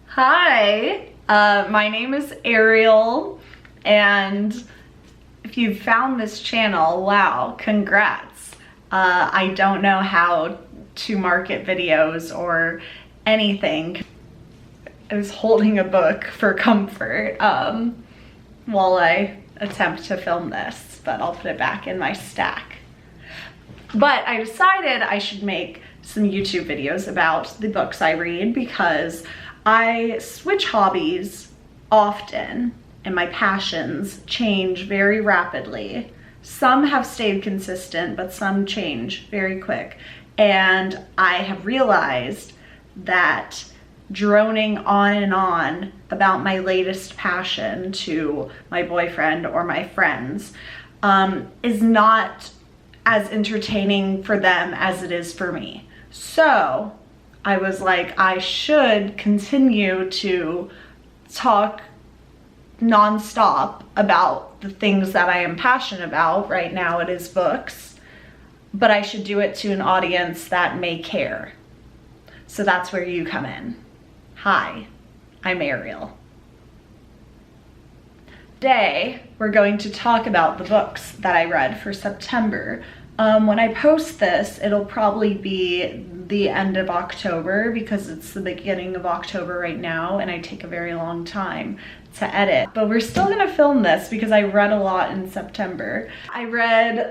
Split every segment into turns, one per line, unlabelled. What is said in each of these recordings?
Hi, my name is Ariel, and if you've found this channel, wow, congrats. I don't know how to market videos or anything. I was holding a book for comfort while I attempt to film this, but I'll put it back in my stack. But I decided I should make some YouTube videos about the books I read because I switch hobbies often and my passions change very rapidly. Some have stayed consistent, but some change very quick. And I have realized that droning on and on about my latest passion to my boyfriend or my friends is not as entertaining for them as it is for me. So I was like, I should continue to talk nonstop about the things that I am passionate about. Right now it is books, but I should do it to an audience that may care. So that's where you come in. Hi, I'm Ariel. Today, we're going to talk about the books that I read for September. When I post this, it'll probably be the end of October because it's the beginning of October right now and I take a very long time to edit. But we're still gonna film this because I read a lot in September. I read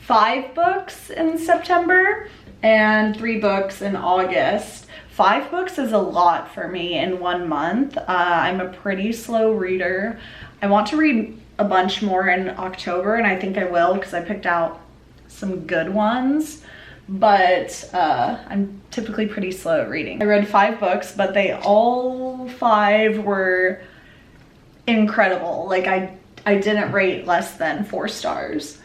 5 books in September and 3 books in August. 5 books is a lot for me in 1 month. I'm a pretty slow reader. I want to read a bunch more in October, and I think I will because I picked out some good ones, but I'm typically pretty slow at reading. I read 5 books, but they all 5 were incredible. Like I didn't rate less than 4 stars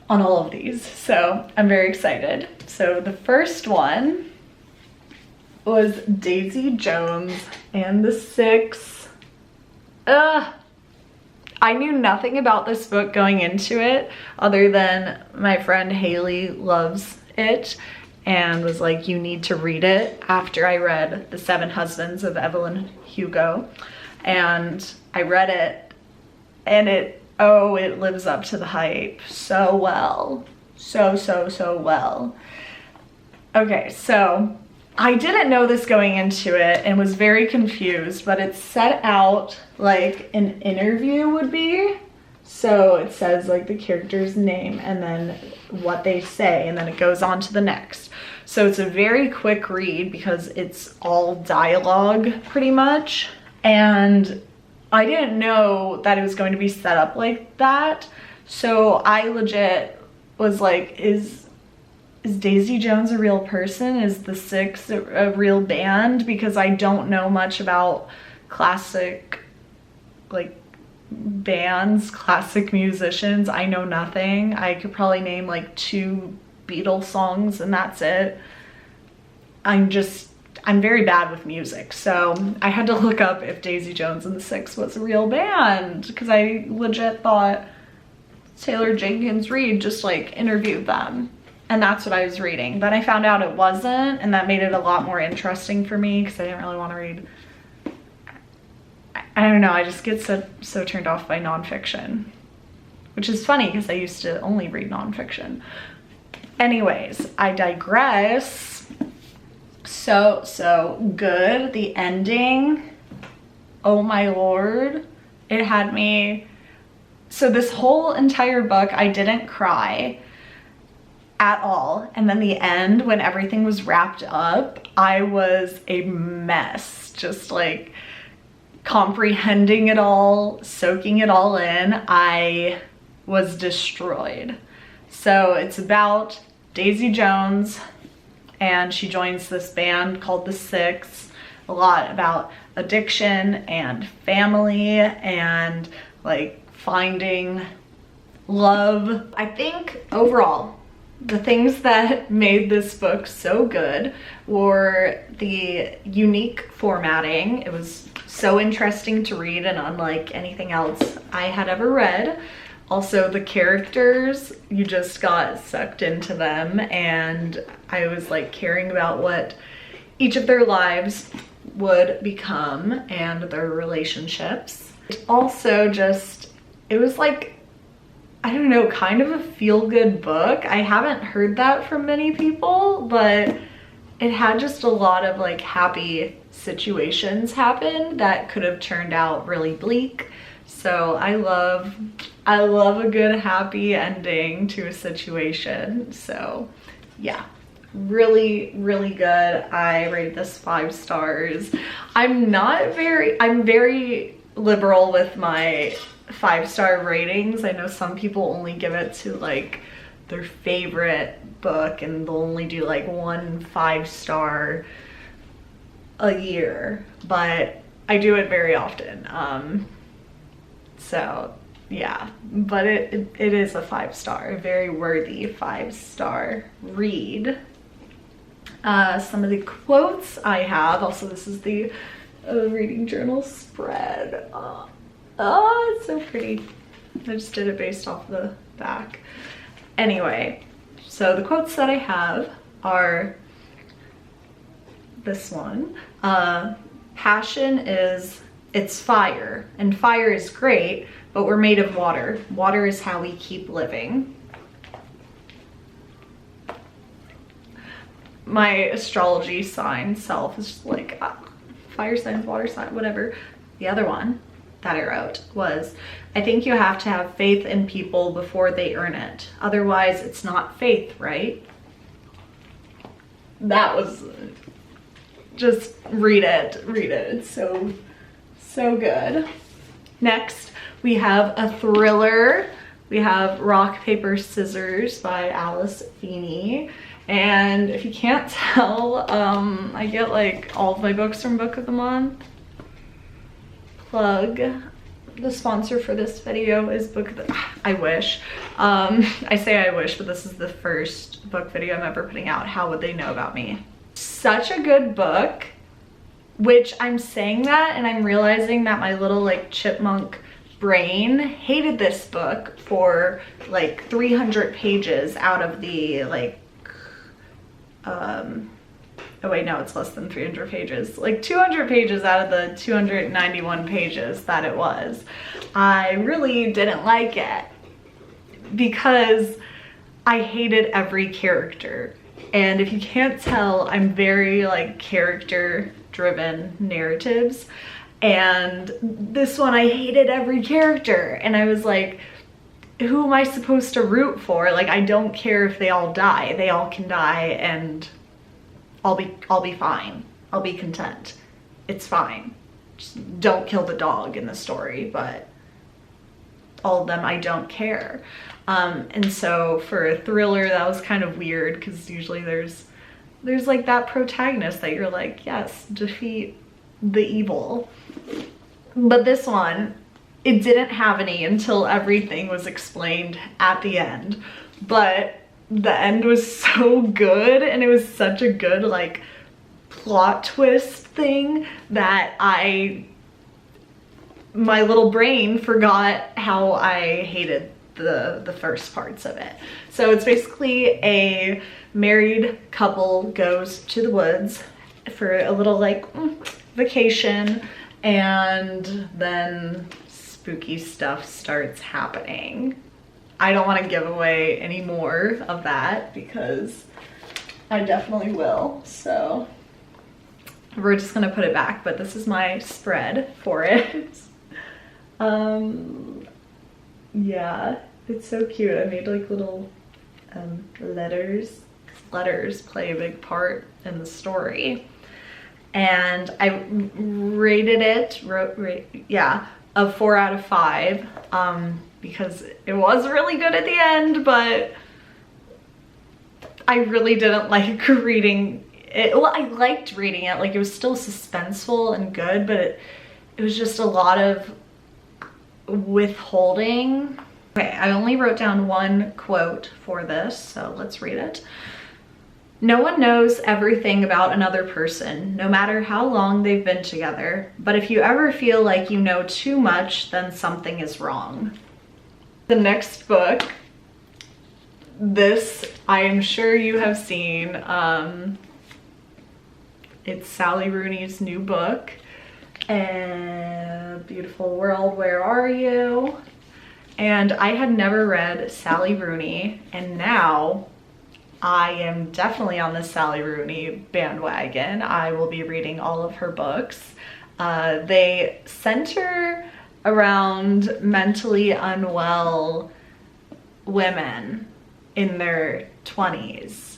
on all of these, so I'm very excited. So the first one was Daisy Jones and the Six. I knew nothing about this book going into it other than my friend Haley loves it and was like, you need to read it, after I read The 7 Husbands of Evelyn Hugo. And I read it and it lives up to the hype so well. So well. Okay, so I didn't know this going into it and was very confused, but it's set out like an interview would be. So it says like the character's name and then what they say, and then it goes on to the next. So it's a very quick read because it's all dialogue pretty much. And I didn't know that it was going to be set up like that. So I legit was like, is Daisy Jones a real person? Is the Six a real band? Because I don't know much about classic like bands, classic musicians. I know nothing. I could probably name like 2 Beatles songs and that's it. I'm very bad with music, so I had to look up if Daisy Jones and the Six was a real band because I legit thought Taylor Jenkins Reid just like interviewed them. And that's what I was reading. Then I found out it wasn't, and that made it a lot more interesting for me because I didn't really want to read. I don't know, I just get so turned off by nonfiction, which is funny because I used to only read nonfiction. Anyways, I digress. So good. The ending, oh my lord, it had me. So this whole entire book, I didn't cry at all, and then the end, when everything was wrapped up, I was a mess, just like comprehending it all, soaking it all in. I was destroyed. So it's about Daisy Jones and she joins this band called the Six. A lot about addiction and family and like finding love. I think overall the things that made this book so good were the unique formatting. It was so interesting to read and unlike anything else I had ever read. Also, the characters, you just got sucked into them, and I was like caring about what each of their lives would become and their relationships. Also just, it was like, I don't know, kind of a feel-good book. I haven't heard that from many people, but it had just a lot of like happy situations happen that could have turned out really bleak. So I love a good happy ending to a situation. So yeah, really, really good. I rate this 5 stars. I'm very liberal with my 5-star ratings. I know some people only give it to like their favorite book and they'll only do like 1 5-star a year, but I do it very often. So yeah, but it is a 5-star, a very worthy 5-star read. Some of the quotes I have, also this is the reading journal spread. Oh, it's so pretty. I just did it based off the back. Anyway, so the quotes that I have are this one. Passion it's fire, and fire is great, but we're made of water. Water is how we keep living. My astrology sign self is just like, fire signs, water sign, whatever. The other one that I wrote was, I think you have to have faith in people before they earn it. Otherwise, it's not faith, right? That was, just read it. It's so good. Next, we have a thriller. We have Rock, Paper, Scissors by Alice Feeney. And if you can't tell, I get like all of my books from Book of the Month. Plug. The sponsor for this video is Book of the, I wish. I say I wish, but this is the first book video I'm ever putting out. How would they know about me? Such a good book, which I'm saying that and I'm realizing that my little like chipmunk brain hated this book for like 300 pages out of the like, oh wait, no, it's less than 300 pages. Like 200 pages out of the 291 pages that it was. I really didn't like it because I hated every character. And if you can't tell, I'm very like character driven narratives. And this one, I hated every character. And I was like, who am I supposed to root for? Like, I don't care if they all die. They all can die and I'll be fine. I'll be content. It's fine. Just don't kill the dog in the story, but all of them, I don't care. And so for a thriller, that was kind of weird because usually there's like that protagonist that you're like, yes, defeat the evil. But this one, it didn't have any until everything was explained at the end. But the end was so good and it was such a good like plot twist thing that my little brain forgot how I hated the first parts of it. So it's basically a married couple goes to the woods for a little like vacation, and then spooky stuff starts happening. I don't want to give away any more of that because I definitely will. So we're just gonna put it back, but this is my spread for it. Yeah, it's so cute. I made like little letters. Letters play a big part in the story. And I rated it, a 4 out of 5, because it was really good at the end, but I really didn't like reading it. Well, I liked reading it, like it was still suspenseful and good, but it was just a lot of withholding. Okay, I only wrote down one quote for this, so let's read it. No one knows everything about another person, no matter how long they've been together, but if you ever feel like you know too much, then something is wrong. The next book, this I am sure you have seen. It's Sally Rooney's new book. Beautiful World, Where Are You? And I had never read Sally Rooney, and now I am definitely on the Sally Rooney bandwagon. I will be reading all of her books. They center around mentally unwell women in their 20s.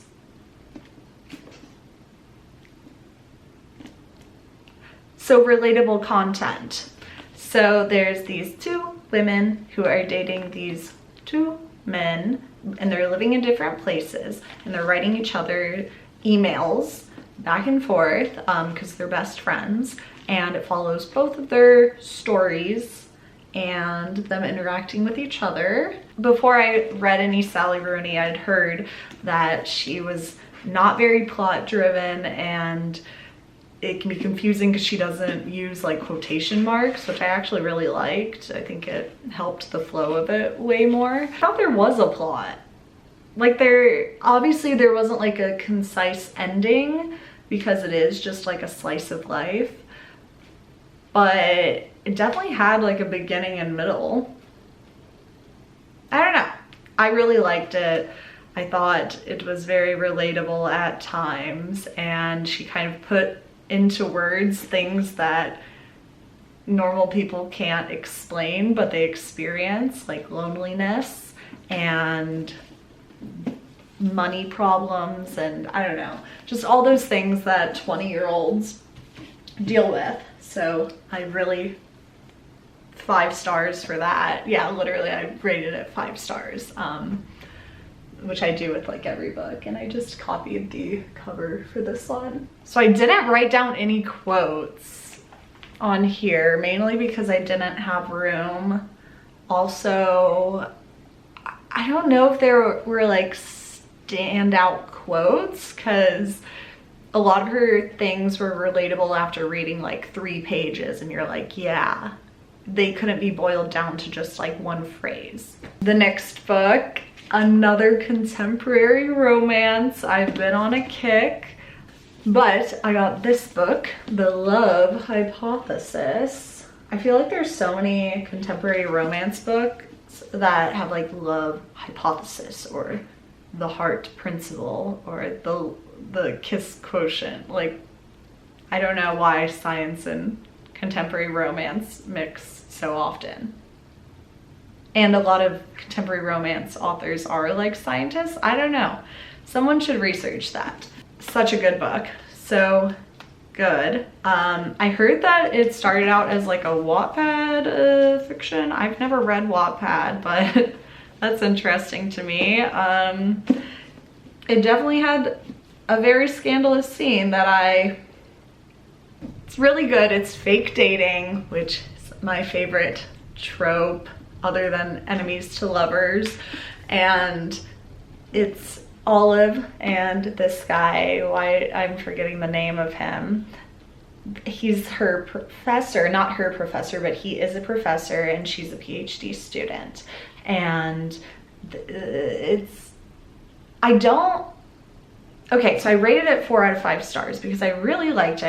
So relatable content. So there's these two women who are dating these two men, and they're living in different places, and they're writing each other emails back and forth because they're best friends, and it follows both of their stories and them interacting with each other. Before I read any Sally Rooney, I'd heard that she was not very plot driven, and it can be confusing because she doesn't use like quotation marks, which I actually really liked. I think it helped the flow of it way more. I thought there was a plot. Like obviously there wasn't like a concise ending because it is just like a slice of life, but it definitely had like a beginning and middle. I don't know. I really liked it. I thought it was very relatable at times, and she kind of put into words things that normal people can't explain, but they experience, like loneliness and money problems, and I don't know, just all those things that 20-year-olds deal with. So I really, 5 stars for that. Yeah, literally I rated it 5 stars, which I do with like every book, and I just copied the cover for this one. So I didn't write down any quotes on here, mainly because I didn't have room. Also, I don't know if there were like standout quotes, because a lot of her things were relatable after reading like 3 pages, and you're like, yeah, they couldn't be boiled down to just like one phrase. The next book, another contemporary romance. I've been on a kick, but I got this book, The Love Hypothesis. I feel like there's so many contemporary romance books that have like love hypothesis or the heart principle or the Kiss Quotient. Like, I don't know why science and contemporary romance mix so often. And a lot of contemporary romance authors are like scientists. I don't know. Someone should research that. Such a good book. So good. I heard that it started out as like a Wattpad fiction. I've never read Wattpad, but that's interesting to me. It definitely had a very scandalous scene that it's really good. It's fake dating, which is my favorite trope other than enemies to lovers. And it's Olive and this guy, I'm forgetting the name of him. He's her professor, not her professor, but he is a professor, and she's a PhD student. And okay, so I rated it 4 out of 5 stars because I really liked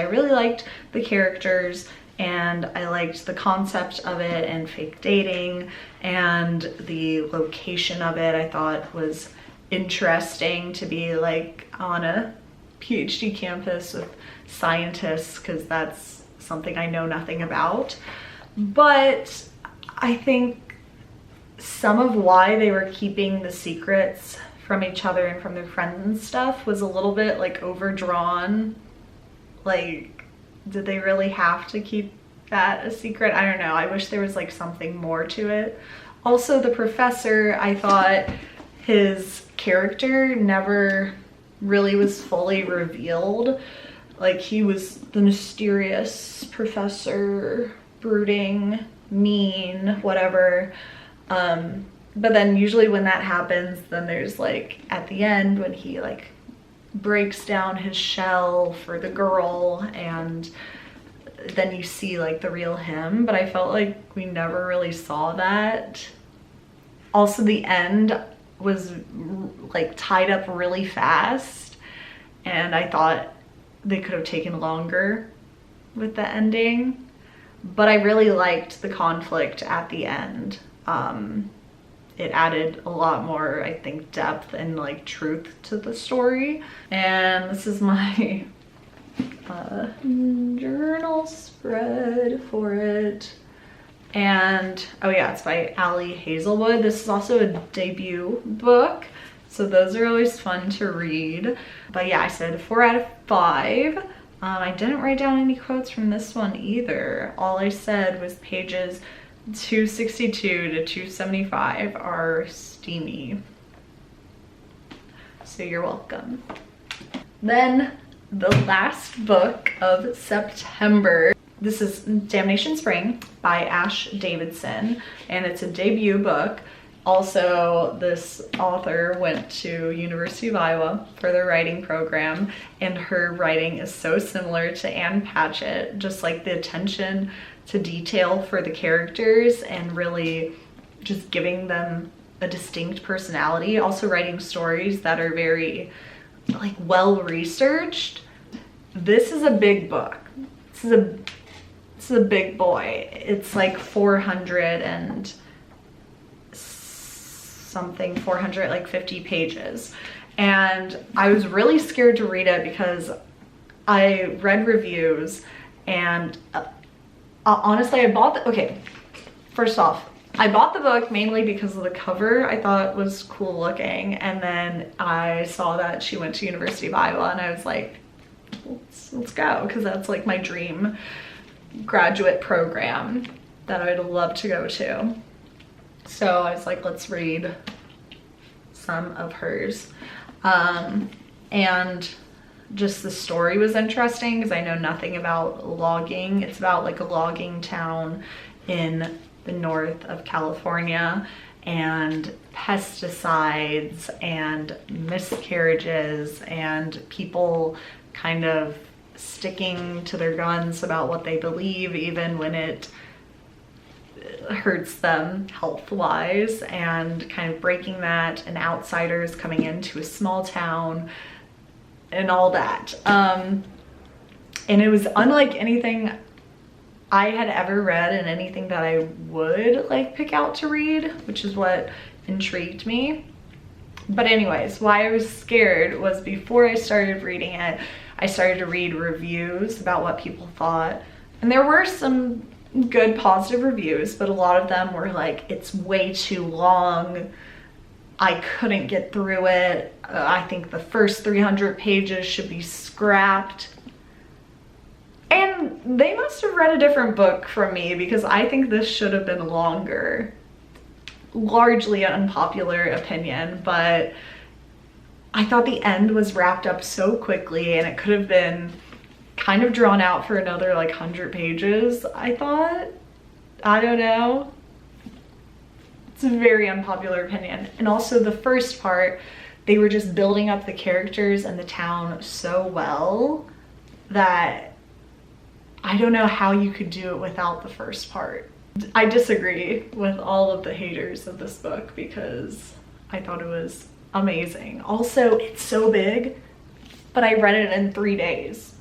the characters, and I liked the concept of it and fake dating, and the location of it I thought was interesting to be like on a PhD campus with scientists, because that's something I know nothing about. But I think some of why they were keeping the secrets from each other and from their friends and stuff was a little bit like overdrawn. Like, did they really have to keep that a secret? I don't know. I wish there was like something more to it. Also, the professor, I thought his character never really was fully revealed. Like, he was the mysterious professor, brooding, mean, whatever. But then usually when that happens, then there's like at the end when he like breaks down his shell for the girl, and then you see like the real him. But I felt like we never really saw that. Also, the end was like tied up really fast, and I thought they could have taken longer with the ending, but I really liked the conflict at the end. It added a lot more, I think, depth and like truth to the story. And this is my journal spread for it. And oh yeah, it's by Ali Hazelwood. This is also a debut book, so those are always fun to read. But yeah, I said 4 out of 5. I didn't write down any quotes from this one either. All I said was pages 262 to 275 are steamy. So you're welcome. Then the last book of September. This is Damnation Spring by Ash Davidson, and it's a debut book. Also, this author went to University of Iowa for their writing program, and her writing is so similar to Anne Patchett, just like the attention to detail for the characters and really just giving them a distinct personality. Also writing stories that are very like well researched. This is a big book. This is a big boy. It's like 400 and something, 450 pages. And I was really scared to read it because I read reviews and honestly, first off, I bought the book mainly because of the cover. I thought it was cool looking, and then I saw that she went to University of Iowa, and I was like, let's go, because that's like my dream graduate program that I'd love to go to. So I was like, let's read some of hers. And just the story was interesting because I know nothing about logging. It's about like a logging town in the north of California, and pesticides and miscarriages and people kind of sticking to their guns about what they believe even when it hurts them health-wise, and kind of breaking that, and outsiders coming into a small town and all that. And it was unlike anything I had ever read and anything that I would like pick out to read, which is what intrigued me. But anyways, why I was scared was before I started reading it, I started to read reviews about what people thought. And there were some good positive reviews, but a lot of them were like, it's way too long. I couldn't get through it. I think the first 300 pages should be scrapped. And they must have read a different book from me, because I think this should have been longer. Largely an unpopular opinion, but I thought the end was wrapped up so quickly, and it could have been kind of drawn out for another like 100 pages, I thought. I don't know. It's a very unpopular opinion. And also the first part, they were just building up the characters and the town so well that I don't know how you could do it without the first part. I disagree with all of the haters of this book because I thought it was amazing. Also, it's so big, but I read it in 3 days.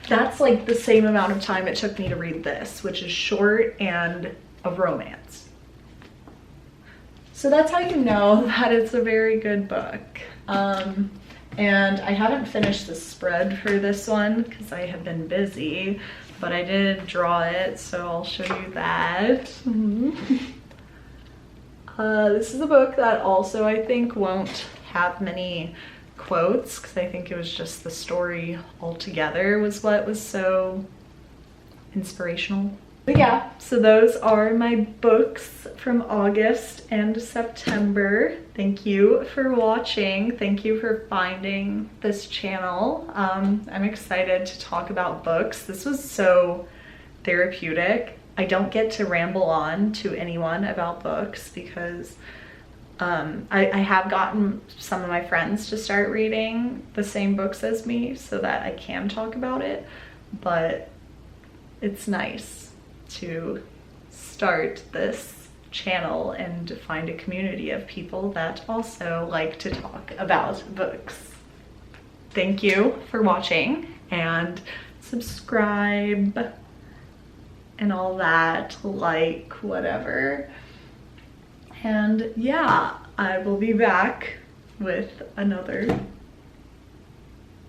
That's like the same amount of time it took me to read this, which is short and a romance. So that's how you know that it's a very good book. And I haven't finished the spread for this one because I have been busy, but I did draw it, so I'll show you that. This is a book that also I think won't have many quotes, because I think it was just the story altogether was what was so inspirational. But yeah, so those are my books from August and September. Thank you for watching. Thank you for finding this channel. I'm excited to talk about books. This was so therapeutic. I don't get to ramble on to anyone about books because I have gotten some of my friends to start reading the same books as me so that I can talk about it, but it's nice to start this channel and to find a community of people that also like to talk about books. thank you for watching, and subscribe and all that, like, whatever. And yeah, I will be back with another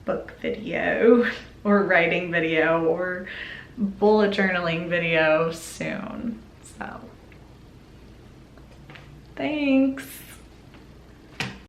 book video or writing video or bullet journaling video soon. So thanks.